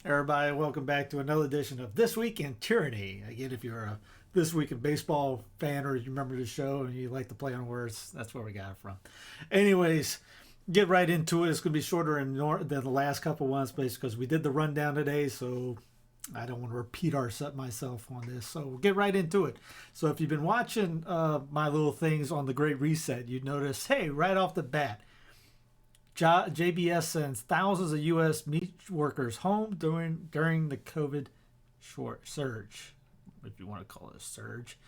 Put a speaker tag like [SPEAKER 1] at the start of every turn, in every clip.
[SPEAKER 1] Everybody, welcome back to another edition of This Week in Tyranny. Again, if you're a This Week in Baseball fan or you remember the show and you like to play on words, that's where we got it from. Anyways, get right into it. It's going to be shorter than the last couple ones, basically, because we did the rundown today, so I don't want to repeat myself on this. So we'll get right into it. So if you've been watching my little things on the Great Reset, you'd notice, hey, right off the bat, JBS sends thousands of U.S. meat workers home during the COVID surge, if you want to call it a surge.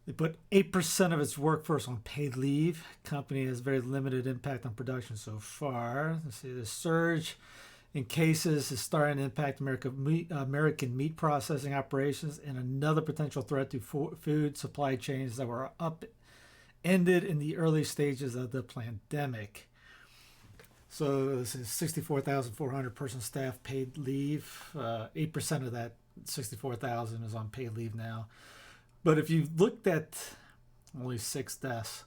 [SPEAKER 1] They put 8% of its workforce on paid leave. Company has very limited impact on production so far. Let's see, the surge in cases is starting to impact American meat processing operations and another potential threat to food supply chains that were ended in the early stages of the pandemic. So this is 64,400 person staff paid leave. 8% of that 64,000 is on paid leave now. But if you've looked at only 6 deaths,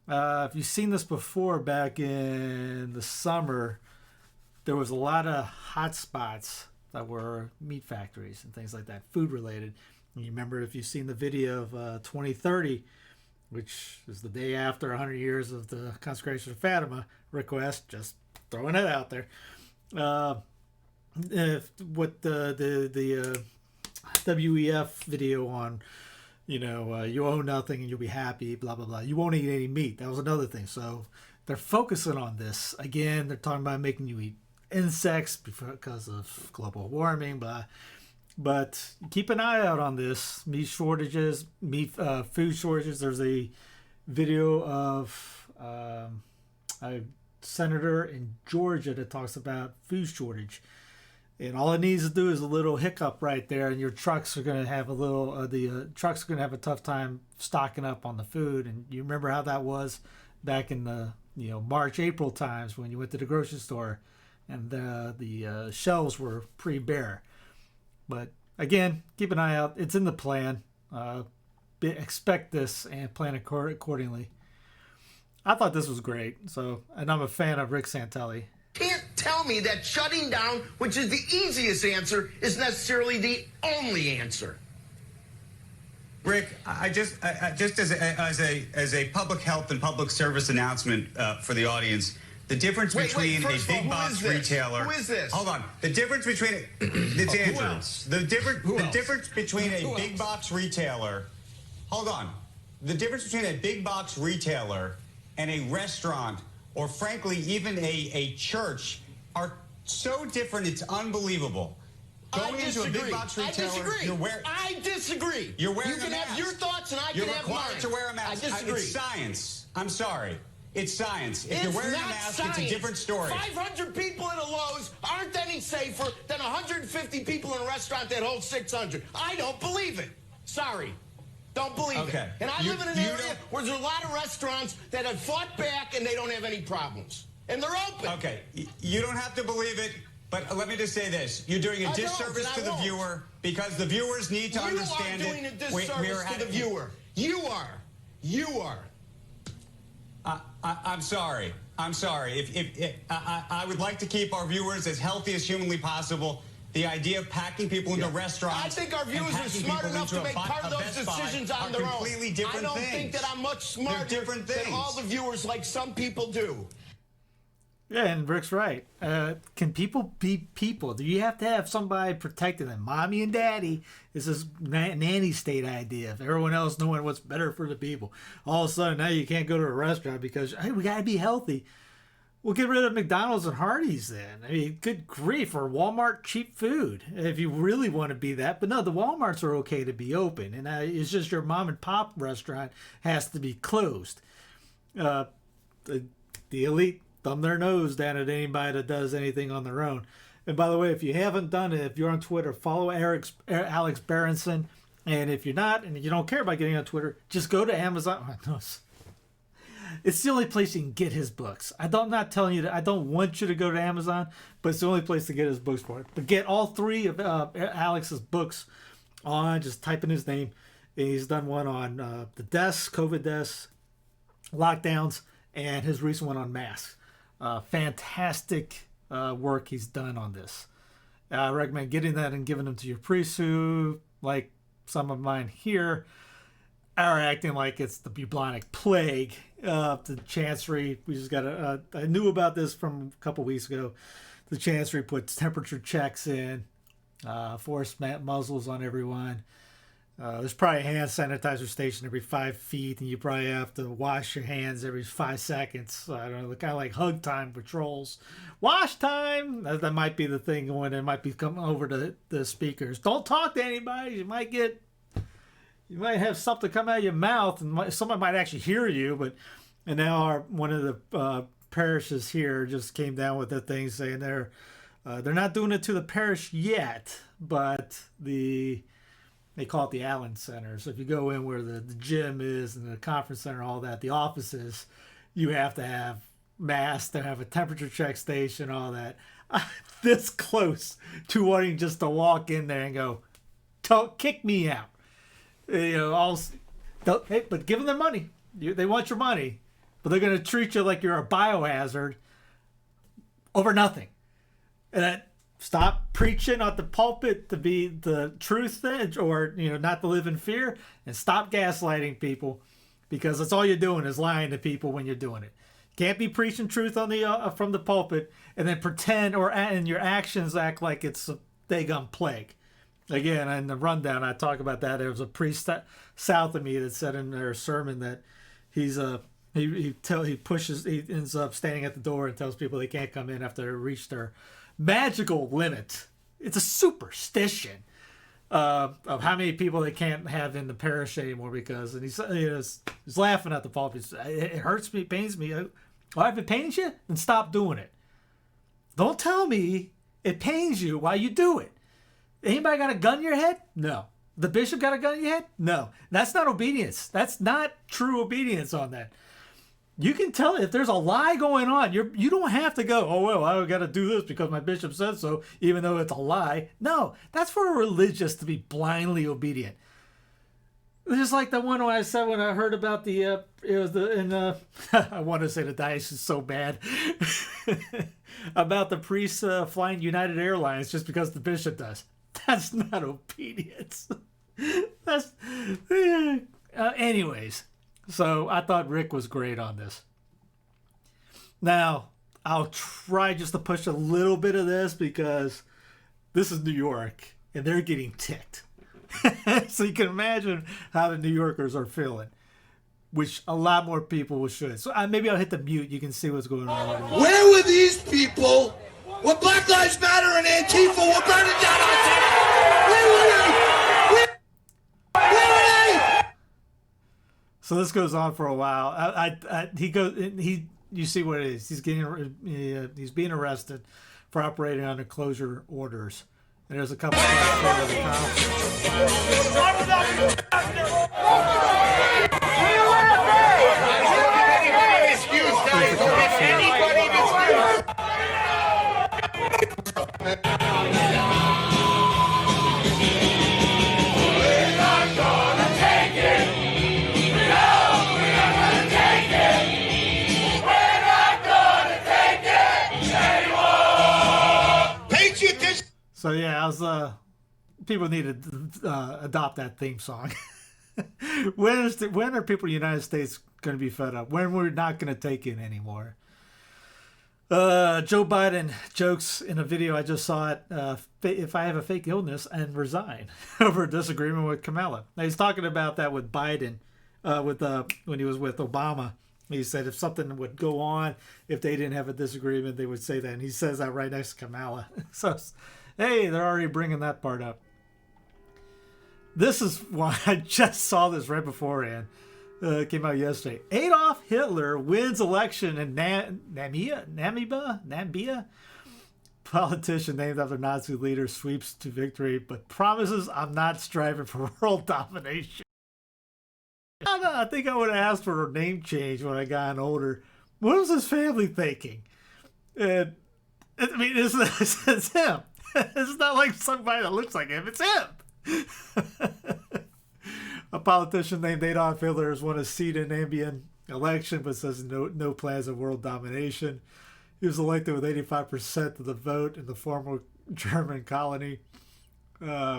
[SPEAKER 1] if you've seen this before back in the summer, there was a lot of hot spots that were meat factories and things like that, food related. And you remember if you've seen the video of 2030, which is the day after 100 years of the consecration of Fatima request, just throwing it out there. What the WEF video on, you own nothing and you'll be happy, blah, blah, blah. You won't eat any meat. That was another thing. So they're focusing on this. Again, they're talking about making you eat insects because of global warming, blah. But keep an eye out on this. Meat shortages, food shortages. There's a video of a senator in Georgia that talks about food shortage. And all it needs to do is a little hiccup right there, and your trucks are going to have trucks are going to have a tough time stocking up on the food. And you remember how that was back in the March, April times when you went to the grocery store, and the shelves were pretty bare. But again, keep an eye out. It's in the plan. Expect this and plan accordingly. I thought this was great. And I'm a fan of Rick Santelli.
[SPEAKER 2] Can't tell me that shutting down, which is the easiest answer, is necessarily the only answer.
[SPEAKER 3] Rick, I just as a public health and public service announcement for the audience. The difference between a big box retailer.
[SPEAKER 2] Who is this?
[SPEAKER 3] Hold on. The difference between it's Andrew.
[SPEAKER 2] Else?
[SPEAKER 3] The difference between a big box retailer. Hold on. The difference between a big box retailer and a restaurant, or frankly even a church, are so different. It's unbelievable. Going into a big box retailer,
[SPEAKER 2] I disagree.
[SPEAKER 3] You're wearing
[SPEAKER 2] You can
[SPEAKER 3] a mask.
[SPEAKER 2] have your thoughts and I
[SPEAKER 3] You're
[SPEAKER 2] can have mine.
[SPEAKER 3] required to wear a mask.
[SPEAKER 2] I disagree.
[SPEAKER 3] It's science. I'm sorry. It's science. If you're wearing a mask,
[SPEAKER 2] science.
[SPEAKER 3] it's a different story.
[SPEAKER 2] 500 people in a Lowe's aren't any safer than 150 people in a restaurant that holds 600. I don't believe it. Sorry. Don't believe it. And I live in an area where there's a lot of restaurants that have fought back and they don't have any problems. And they're open.
[SPEAKER 3] Okay. You don't have to believe it, but let me just say this. You're doing a disservice to the viewer because the viewers need to understand it.
[SPEAKER 2] You are doing a disservice to the viewer. You are.
[SPEAKER 3] I'm sorry. If I would like to keep our viewers as healthy as humanly possible. The idea of packing people into restaurants.
[SPEAKER 2] I think our viewers are smart enough to make part of those decisions on their own.
[SPEAKER 3] Completely different
[SPEAKER 2] things. I don't think that I'm much smarter than all the viewers like some people do.
[SPEAKER 1] Yeah, and Rick's right. Can people be people? Do you have to have somebody protecting them? Mommy and daddy is this nanny state idea of everyone else knowing what's better for the people. All of a sudden, now you can't go to a restaurant because, hey, we got to be healthy. Well, get rid of McDonald's and Hardee's then. I mean, good grief, or Walmart cheap food if you really want to be that. But no, the Walmarts are okay to be open. And it's just your mom and pop restaurant has to be closed. The elite thumb their nose down at anybody that does anything on their own. And by the way, if you haven't done it, if you're on Twitter, follow Alex Berenson. And if you're not, and you don't care about getting on Twitter, just go to Amazon. It's the only place you can get his books. I'm not telling you that. I don't want you to go to Amazon, but it's the only place to get his books for it. But get all 3 of Alex's books on, just type in his name. And he's done one on the deaths, COVID deaths, lockdowns, and his recent one on masks. Fantastic work he's done on this. I recommend getting that and giving them to your priest who, like some of mine here, are acting like it's the bubonic plague. The Chancery, we just got I knew about this from a couple weeks ago. The Chancery puts temperature checks in, forced muzzles on everyone. There's probably a hand sanitizer station every 5 feet, and you probably have to wash your hands every 5 seconds. I don't know, kind of like hug time patrols. Wash time! That might be the thing when it might be coming over to the speakers. Don't talk to anybody. You might have something come out of your mouth, and someone might actually hear you. And now one of the parishes here just came down with a thing saying they're not doing it to the parish yet, but they call it the Allen Center. So if you go in where the gym is and the conference center, all that, the offices, you have to have masks, to have a temperature check station, all that. This close to wanting just to walk in there and go, kick me out. Hey, but give them their money. They want your money, but they're going to treat you like you're a biohazard over nothing. And stop preaching at the pulpit to be the truth or not to live in fear, and stop gaslighting people, because that's all you're doing is lying to people when you're doing it. Can't be preaching truth on the from the pulpit and then pretend and your actions act like it's a daggum plague. Again, in the rundown, I talk about that. There was a priest south of me that said in their sermon that he ends up standing at the door and tells people they can't come in after they reach their magical limit. It's a superstition of how many people they can't have in the parish anymore, because, and he's laughing at the pulpit. It hurts me, pains me. Well, if it pains you, then stop doing it. Don't tell me it pains you while you do it. Anybody got a gun in your head? No. The bishop got a gun in your head? No. That's not obedience. That's not true obedience on that. You can tell if there's a lie going on. You don't have to go, oh, well, I got to do this because my bishop said so, even though it's a lie. No, that's for a religious to be blindly obedient. Just like the one I said when I heard about I want to say the diocese is so bad, about the priests flying United Airlines just because the bishop does. That's not obedience. Anyways. So I thought Rick was great on this. Now, I'll try just to push a little bit of this because this is New York and they're getting ticked. So you can imagine how the New Yorkers are feeling, which a lot more people should. So maybe I'll hit the mute. You can see what's going on.
[SPEAKER 2] Where were these people when Black Lives Matter and Antifa were burning down our city? Where were they? Where were they?
[SPEAKER 1] So this goes on for a while. You see what it is. He's being arrested for operating under closure orders. And there's a couple of guys there So yeah, people need to adopt that theme song. When are people in the United States going to be fed up? When we're not going to take it anymore? Joe Biden jokes in a video I just saw it. If I have a fake illness and resign over a disagreement with Kamala. Now he's talking about that with Biden, when he was with Obama. He said if something would go on, if they didn't have a disagreement, they would say that. And he says that right next to Kamala. So, hey, they're already bringing that part up. This is why I just saw this right beforehand. It came out yesterday. Adolf Hitler wins election in Namibia. Politician named after Nazi leader sweeps to victory, but promises I'm not striving for world domination. I think I would have asked for a name change when I got older. What was his family thinking? I mean, it's him. It's not like somebody that looks like him. It's him. A politician named Adolf Hitler has won a seat in Namibian election, but says no plans of world domination. He was elected with 85% of the vote in the former German colony,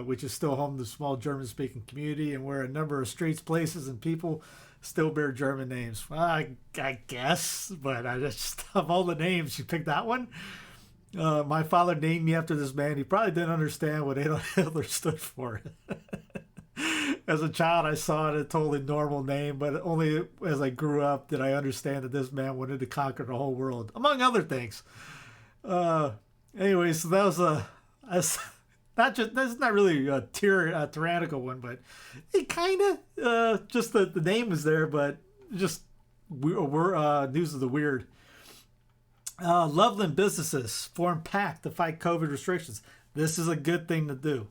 [SPEAKER 1] which is still home to the small German-speaking community, and where a number of streets, places, and people still bear German names. Well, I guess, but I just, of all the names, you picked that one? My father named me after this man. He probably didn't understand what Adolf Hitler stood for. As a child, I saw it a totally normal name, but only as I grew up did I understand that this man wanted to conquer the whole world, among other things. Anyway, so that was that's not really a tyrannical one, but it kind of just the name is there, but just we're news of the weird. Loveland Businesses form pact to fight COVID restrictions. This is a good thing to do.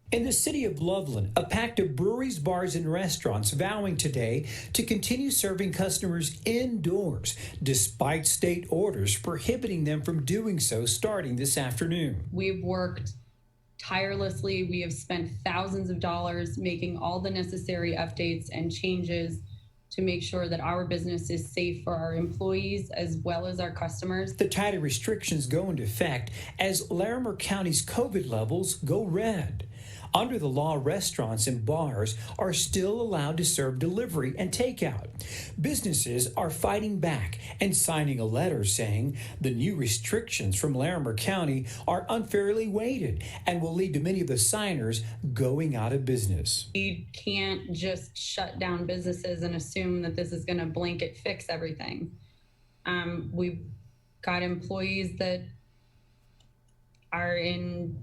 [SPEAKER 4] In the city of Loveland, a pact of breweries, bars, and restaurants vowing today to continue serving customers indoors, despite state orders prohibiting them from doing so starting this afternoon.
[SPEAKER 5] We've worked tirelessly. We have spent thousands of dollars making all the necessary updates and changes to make sure that our business is safe for our employees as well as our customers.
[SPEAKER 4] The tighter restrictions go into effect as Larimer County's COVID levels go red. Under the law, restaurants and bars are still allowed to serve delivery and takeout. Businesses are fighting back and signing a letter saying the new restrictions from Larimer County are unfairly weighted and will lead to many of the signers going out of business.
[SPEAKER 5] We can't just shut down businesses and assume that this is going to blanket fix everything. We've got employees that are in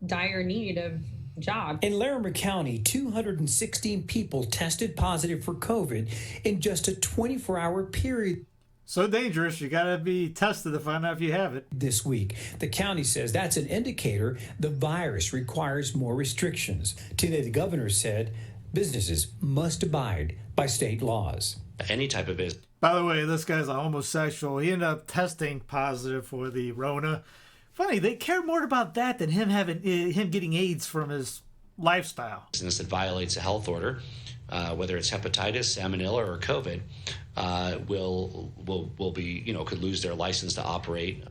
[SPEAKER 5] dire need of jobs.
[SPEAKER 4] In Larimer County, 216 people tested positive for COVID in just a 24-hour period.
[SPEAKER 1] So dangerous, you got to be tested to find out if you have it.
[SPEAKER 4] This week, the county says that's an indicator the virus requires more restrictions. Today, the governor said businesses must abide by state laws.
[SPEAKER 6] Any type of business.
[SPEAKER 1] By the way, this guy's a homosexual. He ended up testing positive for the Rona. Funny, they care more about that than him getting AIDS from his lifestyle.
[SPEAKER 6] Business that violates a health order, whether it's hepatitis, salmonella, or COVID, will be, could lose their license to operate.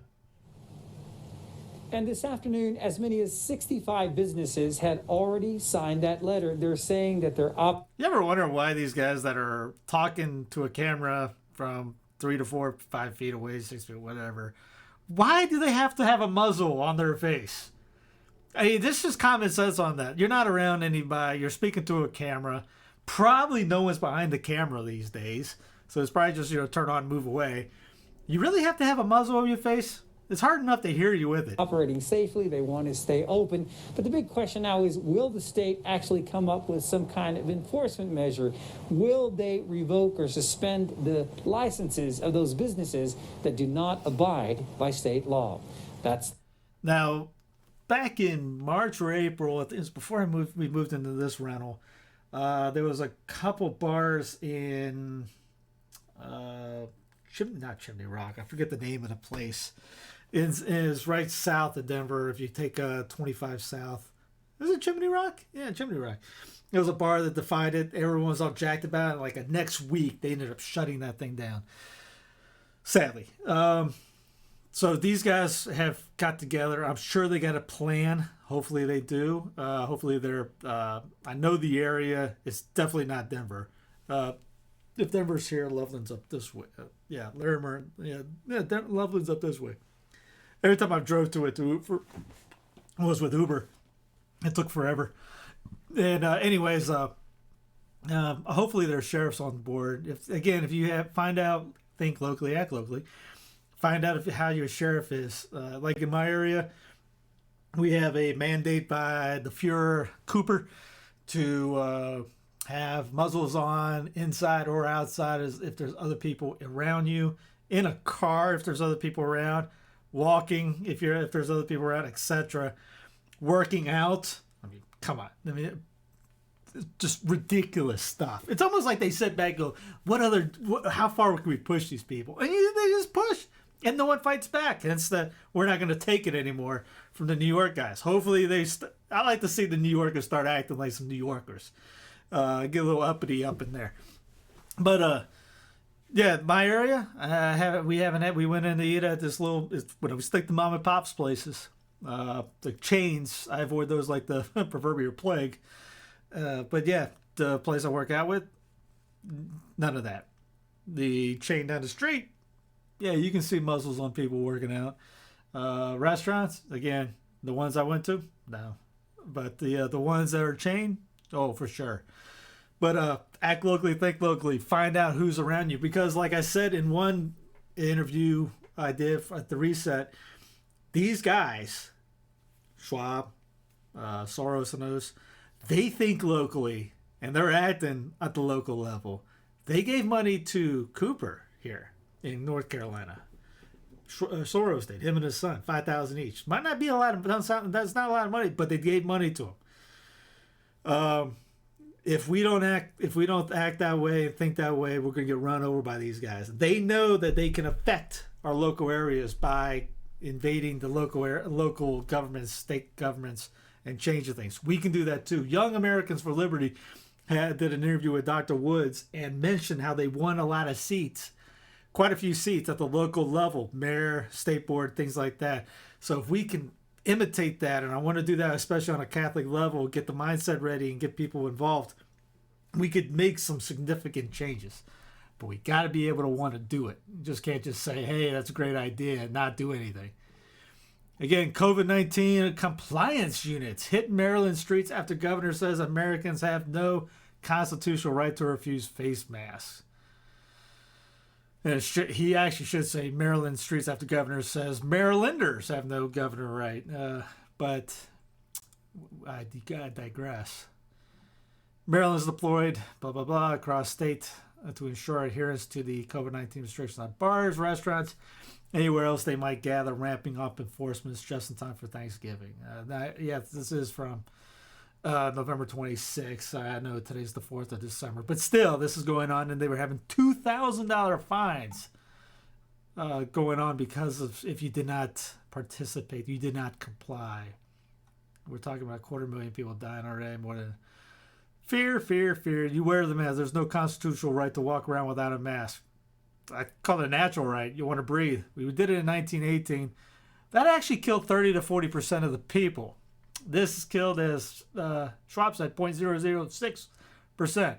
[SPEAKER 7] And this afternoon, as many as 65 businesses had already signed that letter. They're saying that they're up.
[SPEAKER 1] You ever wonder why these guys that are talking to a camera from 3 to 4, 5 feet away, 6 feet, whatever, why do they have to have a muzzle on their face? I mean, this is common sense on that. You're not around anybody. You're speaking to a camera. Probably no one's behind the camera these days. So it's probably just, turn on, move away. You really have to have a muzzle on your face? It's hard enough to hear you with it.
[SPEAKER 7] Operating safely, they want to stay open. But the big question now is, will the state actually come up with some kind of enforcement measure? Will they revoke or suspend the licenses of those businesses that do not abide by state law?
[SPEAKER 1] Now, back in March or April, it was before we moved into this rental, there was a couple bars in not Chimney Rock. I forget the name of the place. Is right south of Denver. If you take 25 south, is it Chimney Rock? Yeah, Chimney Rock. It was a bar that defied it. Everyone was all jacked about it. Like the next week, they ended up shutting that thing down. Sadly. So these guys have got together. I'm sure they got a plan. Hopefully they do. Hopefully they're. I know the area. It's definitely not Denver. If Denver's here, Loveland's up this way. Larimer. Loveland's up this way. Every time I drove to it was with Uber. It took forever. And anyways, hopefully there's sheriffs on board. If you find out, think locally, act locally. Find out how your sheriff is. Like in my area, we have a mandate by the Fuhrer Cooper to have muzzles on inside or outside if there's other people around you. In a car, if there's other people around. Walking, if there's other people around, etc. Working out. I mean, come on. I mean, just ridiculous stuff. It's almost like they sit back and go, how far can we push these people? And they just push. And no one fights back. Hence we're not going to take it anymore from the New York guys. Hopefully I like to see the New Yorkers start acting like some New Yorkers. Get a little uppity up in there. But, Yeah, my area. We haven't had. We went in to eat at this little. When we stick to mom and pop's places, the chains. I avoid those like the proverbial plague. But yeah, the place I work out with, none of that. The chain down the street, yeah, you can see muzzles on people working out. Restaurants, again, the ones I went to, no. But the ones that are chained, oh, for sure. But act locally, think locally, find out who's around you. Because like I said in one interview I did at the Reset, these guys, Schwab, Soros and those, they think locally and they're acting at the local level. They gave money to Cooper here in North Carolina. Soros did, him and his son, $5,000 each. Might not be a lot of, that's not a lot of money, but they gave money to him. If we don't act that way and think that way, we're going to get run over by these guys. They know that they can affect our local areas by invading the local governments, state governments, and changing things. We can do that too. Young Americans for Liberty did an interview with Dr. Woods and mentioned how they won a lot of seats, quite a few seats at the local level, mayor, state board, things like that. So if we can imitate that, and I want to do that especially on a Catholic level, get the mindset ready and get people involved, we could make some significant changes. But we got to be able to want to do it. You just can't just say, hey, that's a great idea, and not do anything. Again, COVID-19 compliance units hit Maryland streets after governor says Americans have no constitutional right to refuse face masks. And he actually should say Maryland streets after governor says Marylanders have no governor right. But I digress. Maryland's deployed, blah, blah, blah, across state to ensure adherence to the COVID-19 restrictions on bars, restaurants, anywhere else they might gather, ramping up enforcements just in time for Thanksgiving. This is from November 26th. I know today's the 4th of December. But still, this is going on, and they were having $2,000 fines going on because of if you did not participate, you did not comply. We're talking about 250,000 people dying already, more than... Fear. You wear the mask. There's no constitutional right to walk around without a mask. I call it a natural right. You want to breathe. We did it in 1918. That actually killed 30 to 40% of the people. This is killed, as Schwab said, 0.006%.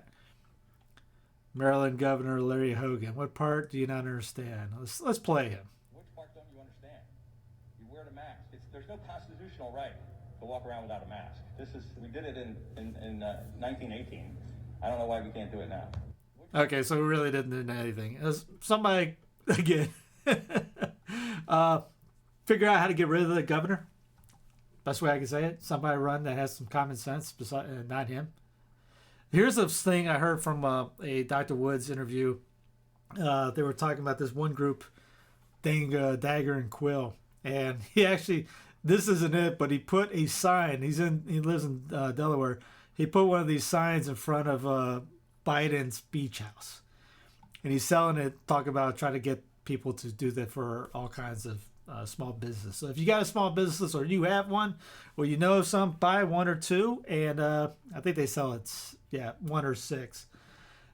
[SPEAKER 1] Maryland Governor Larry Hogan. What part do you not understand? Let's play him.
[SPEAKER 8] Which part don't you understand? You wear the mask. There's no constitutional right to walk around without a mask. We did it in 1918. I don't know why we can't do it now.
[SPEAKER 1] Okay, so we really didn't do anything. As somebody, again, figure out how to get rid of the governor. Best way I can say it. Somebody run that has some common sense, not him. Here's a thing I heard from a Dr. Woods interview. They were talking about this one group, Dagger and Quill. And he actually... This isn't it, but he put a sign. He lives in Delaware. He put one of these signs in front of Biden's beach house, and he's selling it. Talk about trying to get people to do that for all kinds of small business. So if you got a small business or you have one, or you know of some, buy one or two, and I think they sell it. Yeah, 1 or 6,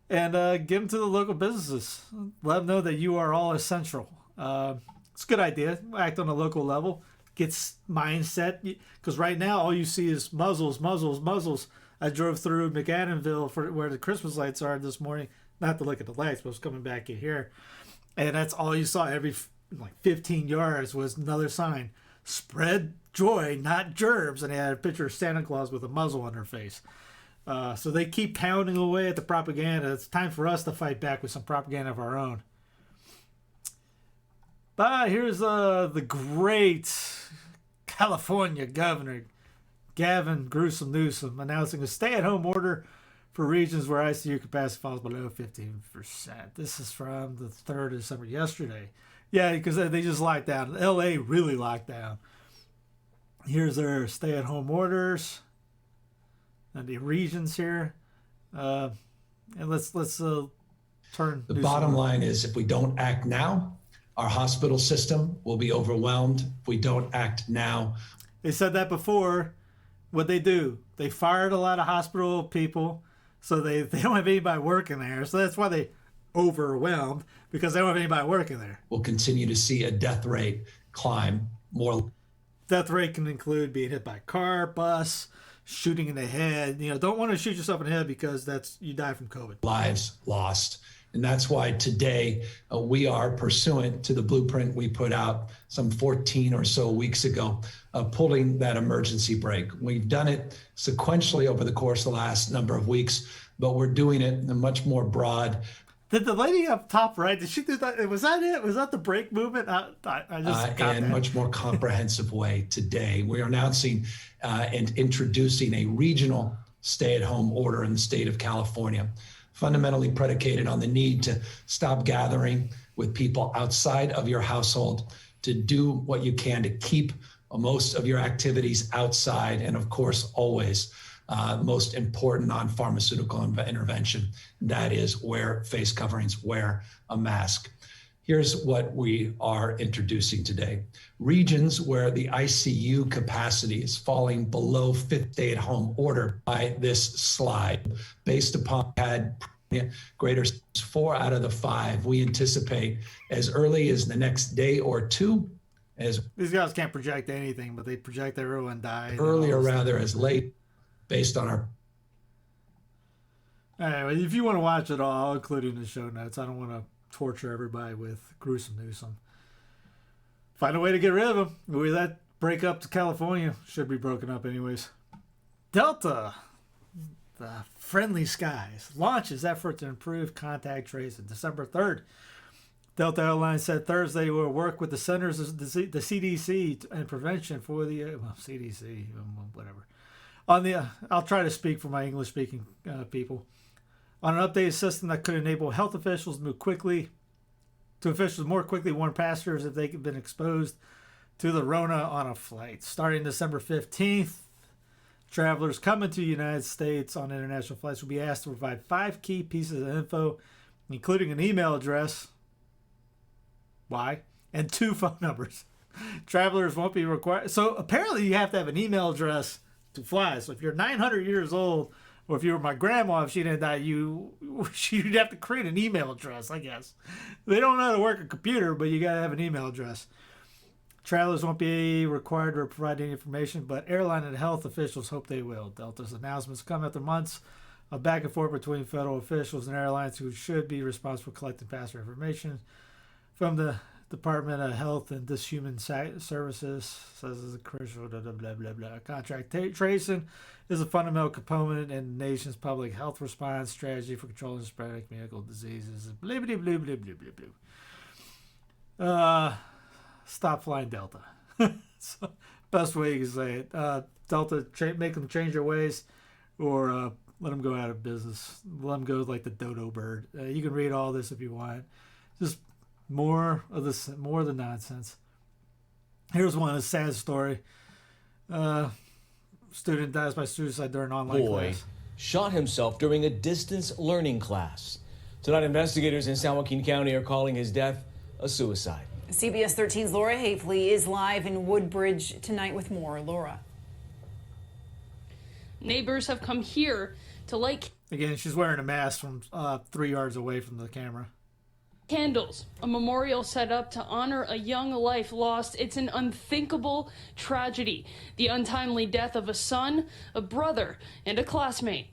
[SPEAKER 1] and give them to the local businesses. Let them know that you are all essential. It's a good idea. Act on a local level. Gets mindset, because right now all you see is muzzles. I drove through McAdamville for where the Christmas lights are this morning, not to look at the lights, but I was coming back in here, and that's all you saw. Every 15 yards was another sign: spread joy, not germs, and they had a picture of Santa Claus with a muzzle on their face. So they keep pounding away at the propaganda. It's time for us to fight back with some propaganda of our own. But here's the great California Governor Gavin Gruesome Newsom announcing a stay-at-home order for regions where ICU capacity falls below 15%. This is from the 3rd of December, yesterday. Yeah, because they just locked down. LA really locked down. Here's their stay-at-home orders and the regions here. And let's turn.
[SPEAKER 9] The bottom line is, if we don't act now, our hospital system will be overwhelmed. If we don't act now.
[SPEAKER 1] They said that before. What they do, they fired a lot of hospital people, so they don't have anybody working there. So that's why they overwhelmed because they don't have anybody working there.
[SPEAKER 9] We'll continue to see a death rate climb more.
[SPEAKER 1] Death rate can include being hit by a car, bus, shooting in the head. Don't want to shoot yourself in the head because you die from COVID.
[SPEAKER 9] Lives lost. And that's why today we are pursuant to the blueprint we put out some 14 or so weeks ago, pulling that emergency brake. We've done it sequentially over the course of the last number of weeks, but we're doing it in a much more broad.
[SPEAKER 1] Did the lady up top right? Did she do that? Was that it? Was that the brake movement? I just got
[SPEAKER 9] in a much more comprehensive way today. We are announcing and introducing a regional stay-at-home order in the state of California, fundamentally predicated on the need to stop gathering with people outside of your household, to do what you can to keep most of your activities outside, and of course, always most important non-pharmaceutical intervention, that is wear face coverings, wear a mask. Here's what we are introducing today. Regions where the ICU capacity is falling below fifth stay-at-home order by this slide, based upon had greater 4 out of the 5, we anticipate as early as the next day or two. As
[SPEAKER 1] these guys can't project anything, but they project everyone died.
[SPEAKER 9] Earlier, rather, as late, based on our.
[SPEAKER 1] Anyway, if you want to watch it all, I'll include it in the show notes. I don't want to torture everybody with gruesome Newsom. Find a way to get rid of them. Maybe that break up to California should be broken up anyways. Delta, the Friendly Skies, launches effort to improve contact tracing. December 3rd. Delta Airlines said Thursday will work with the Centers of the CDC and prevention for the CDC, whatever. I'll try to speak for my English-speaking people. On an updated system that could enable health officials to more quickly warn passengers if they've been exposed to the Rona on a flight. Starting December 15th, travelers coming to the United States on international flights will be asked to provide 5 key pieces of info, including an email address, and 2 phone numbers. Travelers won't be required. So apparently you have to have an email address to fly. So if you're 900 years old, or if you were my grandma, if she didn't die, you'd have to create an email address, I guess. They don't know how to work a computer, but you got to have an email address. Travelers won't be required to provide any information, but airline and health officials hope they will. Delta's announcements come after months of back and forth between federal officials and airlines who should be responsible for collecting passenger information from the Department of Health and Human Services. Says it's a crucial blah, blah, blah, blah, blah. Contact tracing is a fundamental component in the nation's public health response strategy for controlling spreading communicable diseases. Blah, blah, blah, blah, blah, blah, blah. Stop flying Delta. So, best way you can say it. Delta, make them change their ways, or let them go out of business. Let them go like the dodo bird. You can read all this if you want. Just more of the nonsense. Here's one, a sad story. Student dies by suicide during online class.
[SPEAKER 10] Shot himself during a distance learning class. Tonight, investigators in San Joaquin County are calling his death a suicide.
[SPEAKER 11] CBS 13's Laura Hafley is live in Woodbridge tonight with more. Laura.
[SPEAKER 12] Neighbors have come here to light.
[SPEAKER 1] Again, she's wearing a mask from 3 yards away from the camera.
[SPEAKER 12] Candles, a memorial set up to honor a young life lost. It's an unthinkable tragedy. The untimely death of a son, a brother, and a classmate.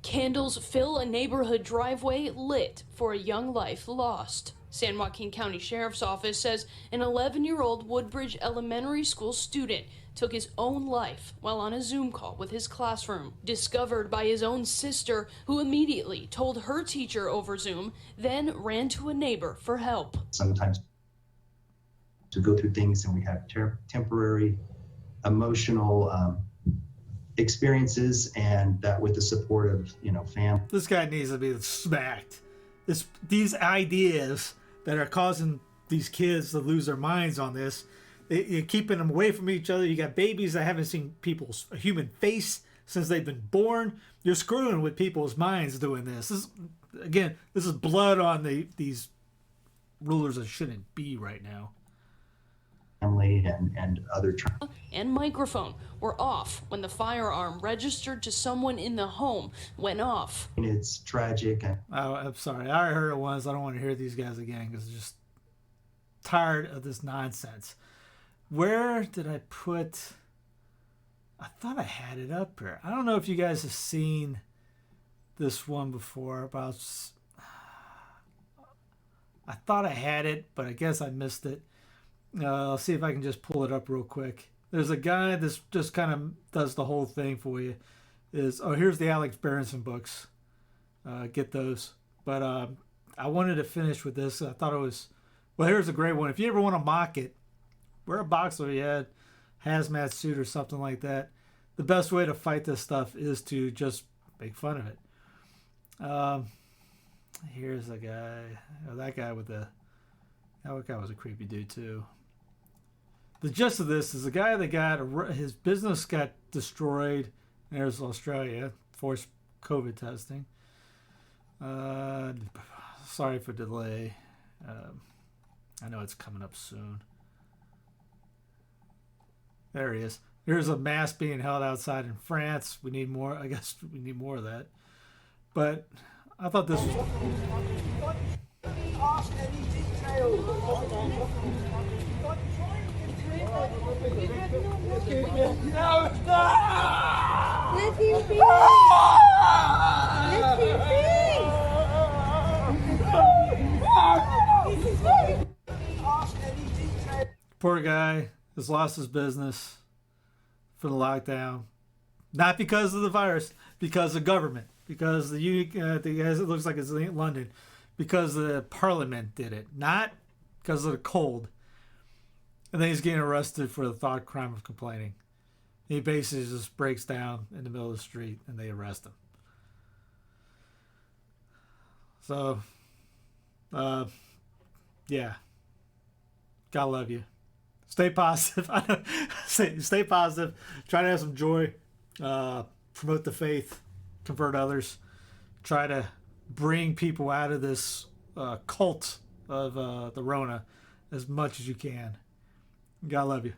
[SPEAKER 12] Candles fill a neighborhood driveway lit for a young life lost. San Joaquin County Sheriff's Office says an 11-year-old Woodbridge Elementary School student took his own life while on a Zoom call with his classroom, discovered by his own sister, who immediately told her teacher over Zoom, then ran to a neighbor for help.
[SPEAKER 13] Sometimes to go through things and we have temporary emotional experiences, and that with the support of, family.
[SPEAKER 1] This guy needs to be smacked. These ideas that are causing these kids to lose their minds on this, you're keeping them away from each other. You got babies that haven't seen a human face since they've been born. You're screwing with people's minds doing this. This is blood on these rulers that shouldn't be right now.
[SPEAKER 13] family and other.
[SPEAKER 12] And microphone were off when the firearm registered to someone in the home went off.
[SPEAKER 13] It's tragic.
[SPEAKER 1] I'm sorry. I already heard it once. I don't want to hear these guys again because I'm just tired of this nonsense. Where did I put... I thought I had it up here. I don't know if you guys have seen this one before. I thought I had it, but I guess I missed it. I'll see if I can just pull it up real quick. There's a guy that just kind of does the whole thing for you. Here's the Alex Berenson books. Get those. But I wanted to finish with this. I thought it was... Well, here's a great one. If you ever want to mock it, wear a boxer you had hazmat suit or something like that. The best way to fight this stuff is to just make fun of it. Here's a guy. That guy was a creepy dude too. The gist of this is a guy that his business got destroyed. There's Australia, forced COVID testing. Sorry for delay. I know it's coming up soon. There he is. Here's a mask being held outside in France. We need more. I guess we need more of that. But I thought this was...
[SPEAKER 14] No, stop! Let him be! Let him be!
[SPEAKER 1] Poor guy has lost his business for the lockdown. Not because of the virus, because of government. Because the guys, it looks like it's in London. Because the parliament did it. Not because of the cold. And then he's getting arrested for the thought crime of complaining. He basically just breaks down in the middle of the street and they arrest him. So, yeah. God love you. Stay positive. Stay positive. Try to have some joy. Promote the faith. Convert others. Try to bring people out of this cult of the Rona as much as you can. God love you.